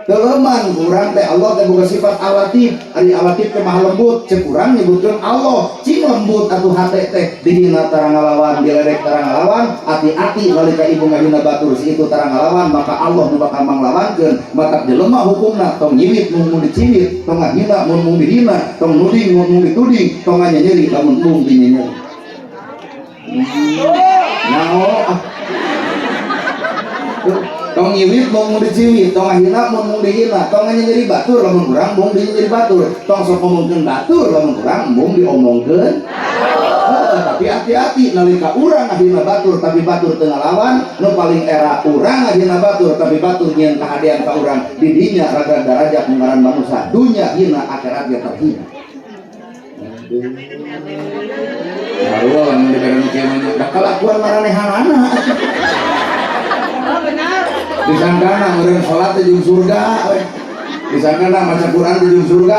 Keleman kurang teh Allah teh boga sifat alatif, ari alatif teh maha lembut, cek urang nyebutkeun Allah cing lembut atuh hate teh dihina tarang ngalawan, diledek tarang ngalawan, hati-hati nalika ibu ngahina batur si itu tarang ngalawan, maka Allah nu bakal manglawankeun, maka jelema hukumna tong nyiwit mun diciwit, tong ngahina mun dihina, tong nuding mun dituding, tong nyanyeuri lamun mung dinyanyeuri. Naon tong nyiwit mau diciwit, tong ngahina mau dihina, tong nyeri batur lamun urang mau nyeri batur, tong sok ngomongkeun batur lamun urang mau diomongkeun. Tapi hati-hati nalika urang ngahina batur tapi batur teu ngalawan, nu paling era urang ngahina batur tapi batur nyieun kahadean ka urang di dinya raga darajat ngaran manusia dunya hina akhirat ge terhina. Sarua lamun dibere nu kieu mah da kalakuan maranehanana. Benar. Disangkana ngeureun salat teh jeung surga we. Disangkana maca Quran teh jeung surga